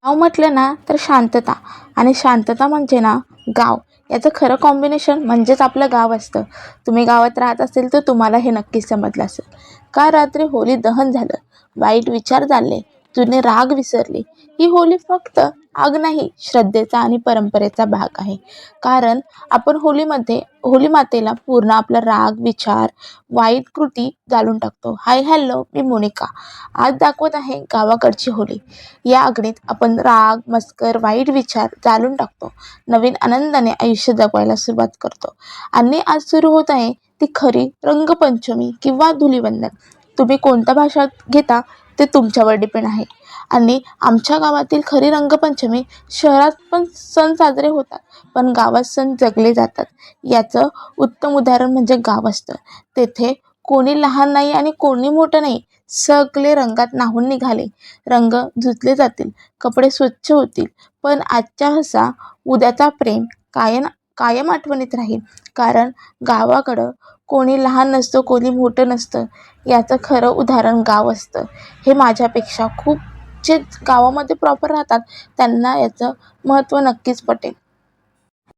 गाव म्हटलं ना तर शांतता, आणि शांतता म्हणजे ना गाव. याचं खरं कॉम्बिनेशन म्हणजेच आपलं गाव असतं. तुम्ही गावात राहत असेल तर तुम्हाला हे नक्कीच समजलं असेल. का रात्री होली दहन झालं, वाईट विचार झाले, जुने राग विसरले. ही होली फक्त आग नाही, श्रद्धेचा आणि परंपरेचा भाग आहे. कारण आपण होली मातेला पूर्ण आपला राग, विचार, वाईट कृती जाळून टाकतो. हाय हॅलो, मी मोनिका. आज दाखवत आहे गावाकडची होली. या अग्नीत आपण राग, मस्कर, वाईट विचार जाळून टाकतो. नवीन आनंदाने आयुष्य जगवायला सुरुवात करतो. आणि आज सुरू होत आहे ती खरी रंगपंचमी किंवा धुलीवंदन. तुम्ही कोणत्या भाषात घेता ते तुमच्यावर डिपेंड आहे. आणि आमच्या गावातील खरी रंगपंचमी, शहरात पण सण साजरे होतात, पण गावात सण जगले जातात. याचं उत्तम उदाहरण म्हणजे गाव असतं. तेथे कोणी लहान नाही आणि कोणी मोठं नाही, सगळे रंगात न्हाऊन निघाले. रंग धुतले जातील, कपडे स्वच्छ होतील, पण आजच्या हसा, उद्याचा प्रेम कायम कायम आठवणीत राहील. कारण गावाकडं कोणी लहान नसतं, कोणी मोठं नसतं. याचं खरं उदाहरण गाव असतं. हे माझ्यापेक्षा खूप जे गावामध्ये प्रॉपर राहतात त्यांना याचं महत्त्व नक्कीच पटेल.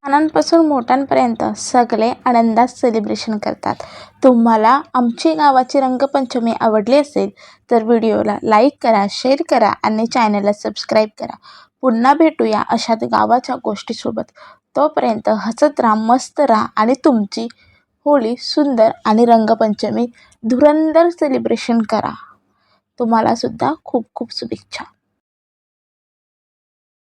लहानांपासून मोठ्यांपर्यंत सगळे आनंदात सेलिब्रेशन करतात. तुम्हाला आमची गावाची रंगपंचमी आवडली असेल तर व्हिडिओला लाईक करा, शेअर करा आणि चॅनलला सबस्क्राईब करा. पुन्हा भेटूया अशाच गावाच्या गोष्टीसोबत. तोपर्यंत हसत राहा, मस्त राहा आणि तुमची होळी सुंदर आणि रंगपंचमी धुरंदर सेलिब्रेशन करा. तुम्हाला सुद्धा खूप खूप शुभेच्छा.